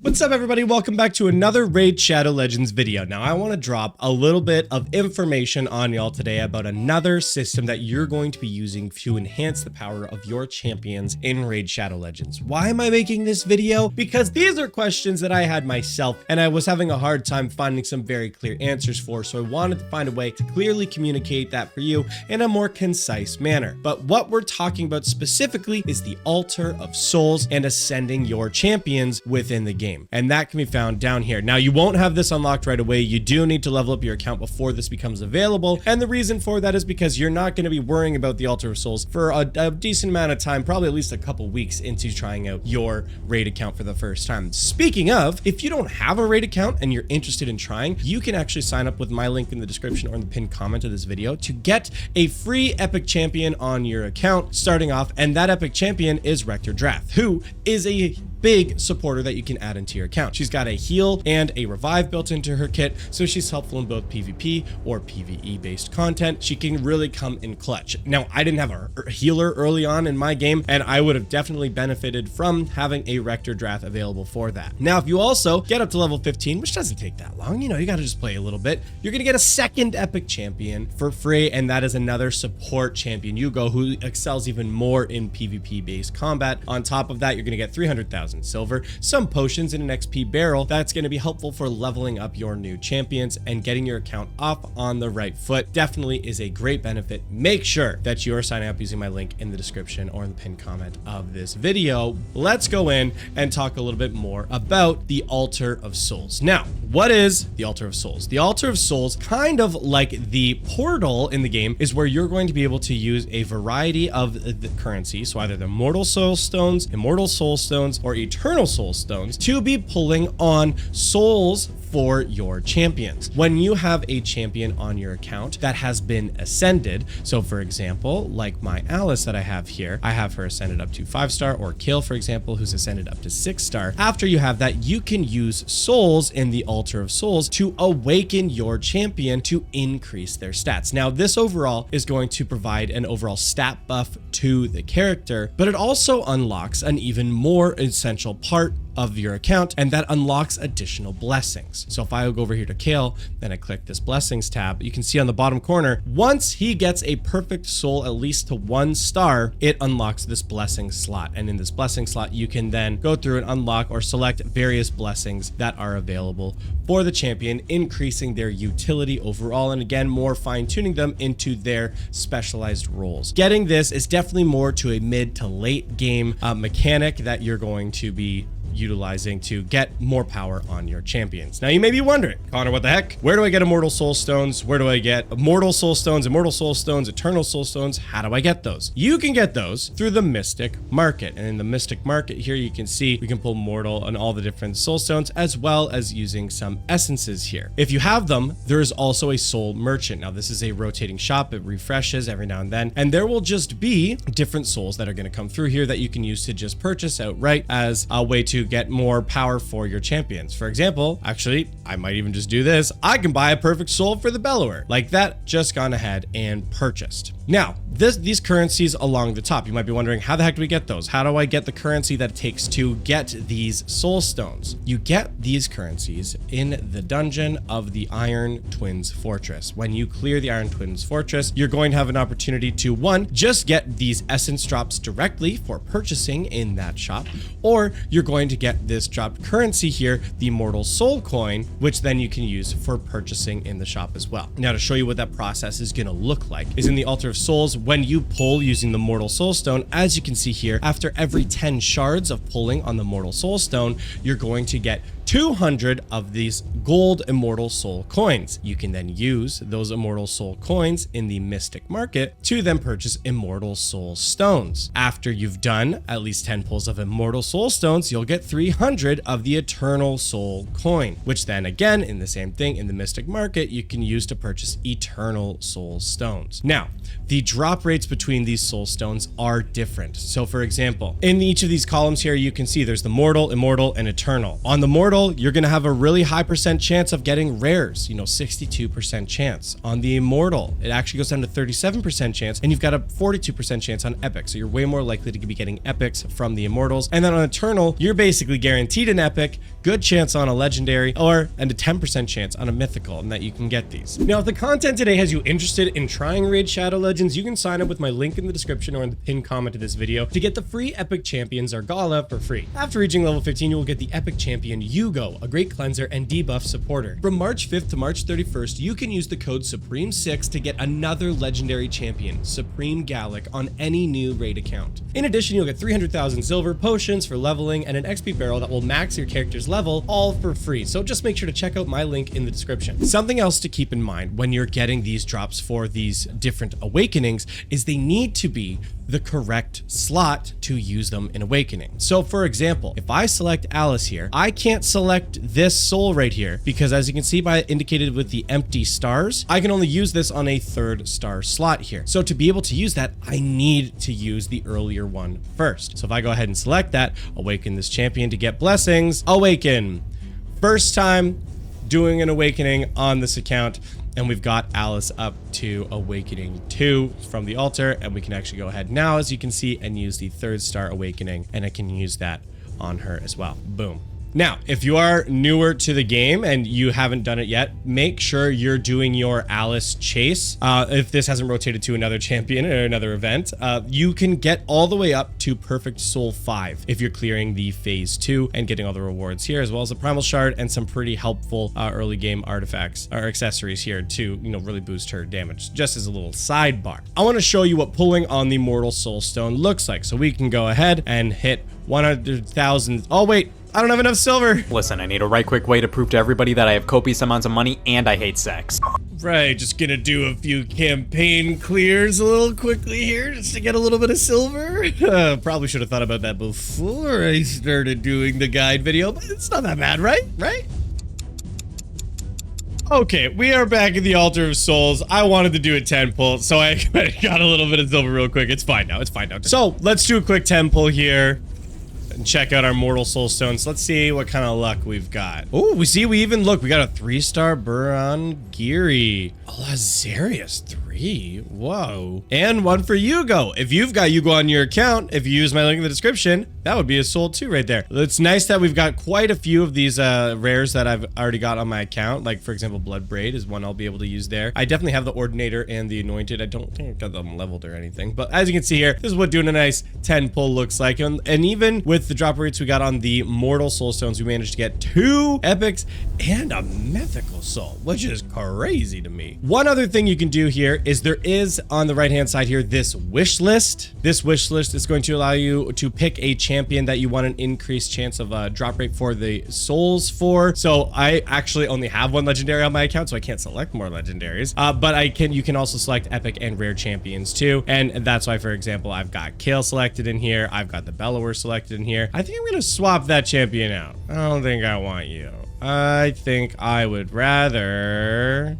What's up, everybody? Welcome back to another Raid Shadow Legends video. Now, I want to drop a little bit of information on y'all today about another system that you're going to be using to enhance the power of your champions in Raid Shadow Legends. Why am I making this video? Because these are questions that I had myself, and I was having a hard time finding some very clear answers for, so I wanted to find a way to clearly communicate that for you in a more concise manner. But what we're talking about specifically is the Altar of Souls and ascending your champions within the game. And that can be found down here. Now, you won't have this unlocked right away. You do need to level up your account before this becomes available. And the reason for that is because you're not going to be worrying about the Altar of Souls for a decent amount of time, probably at least a couple weeks into trying out your raid account for the first time. Speaking of, if you don't have a raid account and you're interested in trying, you can actually sign up with my link in the description or in the pinned comment of this video to get a free epic champion on your account starting off. And that epic champion is Rector Drath, who is a big supporter that you can add into your account. She's got a heal and a revive built into her kit, so she's helpful in both PvP or PvE based content. She can really come in clutch. Now, I didn't have a healer early on in my game, and I would have definitely benefited from having a Rector Drath available for that. Now, if you also get up to level 15, which doesn't take that long, you know, you got to just play a little bit, you're going to get a second epic champion for free, and that is another support champion, Yugo, who excels even more in PvP based combat. On top of that, you're going to get 300,000 silver, some potions, and an XP barrel. That's going to be helpful for leveling up your new champions and getting your account up on the right foot. Definitely is a great benefit. Make sure that you are signing up using my link in the description or in the pinned comment of this video. Let's go in and talk a little bit more about the Altar of Souls. Now, what is the Altar of Souls? The Altar of Souls, kind of like the portal in the game, is where you're going to be able to use a variety of the currency, so either the Mortal Soul Stones, Immortal Soul Stones, or Eternal Soul Stones, to be pulling on souls for your champions. When you have a champion on your account that has been ascended, so for example, like my Alice that I have here, I have her ascended up to 5-star, or Kill, for example, who's ascended up to 6-star. After you have that, you can use souls in the Altar of Souls to awaken your champion to increase their stats. Now, this overall is going to provide an overall stat buff to the character, but it also unlocks an even more essential part of your account, and that unlocks additional blessings. So if I go over here to Kale, then I click this blessings tab, you can see on the bottom corner, once he gets a perfect soul at least to 1 star, it unlocks this blessing slot. And in this blessing slot, you can then go through and unlock or select various blessings that are available for the champion, increasing their utility overall, and again, more fine-tuning them into their specialized roles. Getting this is definitely more to a mid to late game mechanic that you're going to be utilizing to get more power on your champions. Now, you may be wondering, Connor, what the heck? Where do I get Immortal Soul Stones? Where do I get Immortal Soul Stones, Immortal Soul Stones, Eternal Soul Stones? How do I get those? You can get those through the Mystic Market. And in the Mystic Market here, you can see we can pull Mortal and all the different Soul Stones, as well as using some essences here. If you have them, there is also a Soul Merchant. Now, this is a rotating shop. It refreshes every now and then, and there will just be different souls that are going to come through here that you can use to just purchase outright as a way to get more power for your champions. For example, actually, I might even just do this. I can buy a perfect soul for the Bellower. Like that, just gone ahead and purchased. Now, these currencies along the top, you might be wondering, how the heck do we get those? How do I get the currency that it takes to get these soul stones? You get these currencies in the dungeon of the Iron Twins Fortress. When you clear the Iron Twins Fortress, you're going to have an opportunity to, one, just get these essence drops directly for purchasing in that shop, or you're going to get this dropped currency here, the Immortal Soul Coin, which then you can use for purchasing in the shop as well. Now, to show you what that process is going to look like is in the Altar of Souls. When you pull using the Mortal Soul Stone, as you can see here, after every 10 shards of pulling on the Mortal Soul Stone, you're going to get 200 of these gold Immortal Soul coins. You can then use those Immortal Soul coins in the Mystic Market to then purchase Immortal Soul Stones. After you've done at least 10 pulls of Immortal Soul Stones, you'll get 300 of the Eternal Soul Coin, which then again, in the same thing in the Mystic Market, you can use to purchase Eternal Soul Stones. Now, the drop rates between these Soul Stones are different. So for example, in each of these columns here, you can see there's the Mortal, Immortal, and Eternal. On the Mortal, Immortal, you're going to have a really high percent chance of getting rares, 62% chance. On the Immortal, it actually goes down to 37% chance, and you've got a 42% chance on Epic. So you're way more likely to be getting Epics from the Immortals. And then on Eternal, you're basically guaranteed an Epic, good chance on a Legendary, and a 10% chance on a Mythical, and that you can get these. Now, if the content today has you interested in trying Raid Shadow Legends, you can sign up with my link in the description or in the pinned comment to this video to get the free Epic Champion Zargala for free. After reaching level 15, you will get the Epic Champion Yugo, a great cleanser and debuff supporter. From March 5th to March 31st, you can use the code Supreme6 to get another legendary champion, Supreme Gallic, on any new raid account. In addition, you'll get 300,000 silver, potions for leveling, and an XP barrel that will max your character's level, all for free. So just make sure to check out my link in the description. Something else to keep in mind when you're getting these drops for these different awakenings is they need to be the correct slot to use them in Awakening. So for example, if I select Alice here, I can't select this soul right here because, as you can see by indicated with the empty stars, I can only use this on a 3rd star slot here. So to be able to use that, I need to use the earlier one first. So if I go ahead and select that, awaken this champion to get blessings, awaken. First time doing an Awakening on this account, and we've got Alice up to Awakening 2 from the altar, and we can actually go ahead now, as you can see, and use the 3rd star Awakening, and I can use that on her as well. Boom. Now, if you are newer to the game and you haven't done it yet, make sure you're doing your Alice chase. If this hasn't rotated to another champion or another event, you can get all the way up to Perfect Soul 5 if you're clearing the Phase 2 and getting all the rewards here, as well as the Primal Shard and some pretty helpful early game artifacts or accessories here to, really boost her damage, just as a little sidebar. I want to show you what pulling on the Mortal Soul Stone looks like. So we can go ahead and hit 100,000. Oh, wait. I don't have enough silver. Listen, I need a right quick way to prove to everybody that I have copious amounts of money and I hate sex. Right, just gonna do a few campaign clears a little quickly here just to get a little bit of silver. Probably should have thought about that before I started doing the guide video, but it's not that bad, right? Okay, we are back in the Altar of Souls. I wanted to do a 10 pull, so I got a little bit of silver real quick. It's fine now, So let's do a quick 10 pull here. And check out our Mortal Soul Stones. Let's see what kind of luck we've got. Oh, we got a 3-star Burangiri. A Lazarius 3. Whoa. And one for Yugo. If you've got Yugo on your account, if you use my link in the description, that would be a soul 2 right there. It's nice that we've got quite a few of these rares that I've already got on my account. Like, for example, Blood Braid is one I'll be able to use there. I definitely have the Ordinator and the Anointed. I don't think I've got them leveled or anything. But as you can see here, this is what doing a nice 10 pull looks like. And even with the drop rates we got on the Mortal Soul Stones, we managed to get 2 epics and a mythical soul, which is crazy to me. One other thing you can do here is there is on the right hand side here this wish list. This wish list is going to allow you to pick a champion that you want an increased chance of drop rate for the souls for. So I actually only have 1 legendary on my account, so I can't select more legendaries. But you can also select epic and rare champions too. And that's why, for example, I've got Kale selected in here. I've got the Bellower selected in here. I think I'm gonna swap that champion out. I don't think I want you. I think I would rather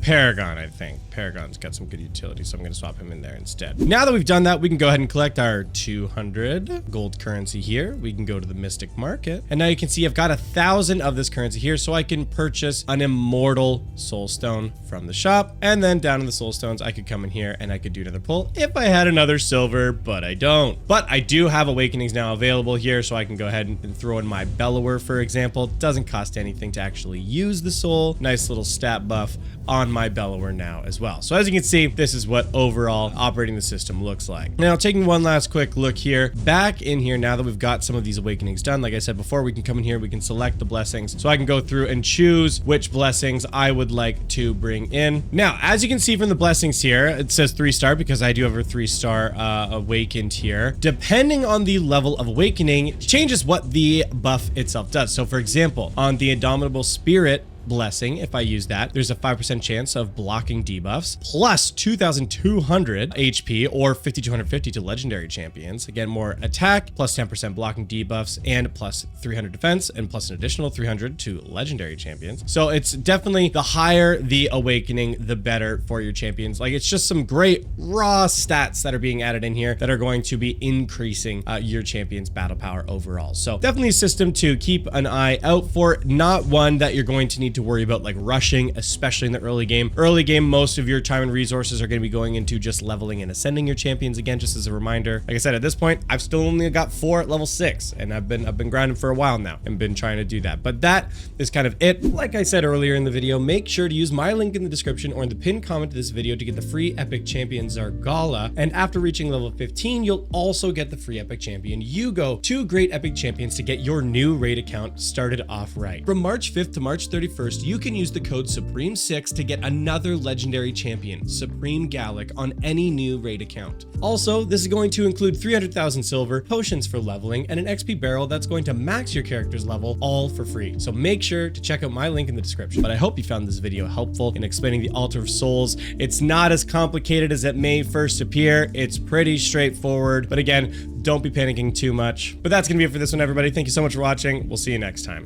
Paragon, I think. Paragon's got some good utility, so I'm going to swap him in there instead. Now that we've done that, we can go ahead and collect our 200 gold currency here. We can go to the Mystic Market. And now you can see I've got 1,000 of this currency here, so I can purchase an Immortal Soul Stone from the shop. And then down in the Soul Stones, I could come in here and I could do another pull if I had another silver, but I don't. But I do have Awakenings now available here, so I can go ahead and throw in my Bellower, for example. Doesn't cost anything to actually use the soul. Nice little stat buff on my Bellower now as well. So as you can see, this is what overall operating the system looks like. Now, taking one last quick look here, back in here, now that we've got some of these Awakenings done, like I said before, we can come in here, we can select the blessings. So I can go through and choose which blessings I would like to bring in. Now, as you can see from the blessings here, it says 3-star because I do have a 3-star awakened here. Depending on the level of awakening, changes what the buff itself does. So for example, on the Indomitable Spirit, Blessing. If I use that, there's a 5% chance of blocking debuffs, plus 2,200 HP or 5,250 to legendary champions. Again, more attack, plus 10% blocking debuffs, and plus 300 defense, and plus an additional 300 to legendary champions. So it's definitely the higher the awakening, the better for your champions. Like, it's just some great raw stats that are being added in here that are going to be increasing your champion's battle power overall. So definitely a system to keep an eye out for, not one that you're going to need to worry about like rushing, especially in the early game. Early game, most of your time and resources are going to be going into just leveling and ascending your champions. Again, just as a reminder, like I said, at this point, I've still only got 4 at level 6, and I've been grinding for a while now and been trying to do that. But that is kind of it. Like I said earlier in the video, make sure to use my link in the description or in the pinned comment to this video to get the free epic champion Zargala. And after reaching level 15, you'll also get the free epic champion Yugo. 2 great epic champions to get your new raid account started off right. From March 5th to March 31st, you can use the code Supreme6 to get another legendary champion, Supreme Gallic, on any new raid account. Also, this is going to include 300,000 silver, potions for leveling, and an XP barrel that's going to max your character's level, all for free. So make sure to check out my link in the description. But I hope you found this video helpful in explaining the Altar of Souls. It's not as complicated as it may first appear. It's pretty straightforward. But again, don't be panicking too much. But that's going to be it for this one, everybody. Thank you so much for watching. We'll see you next time.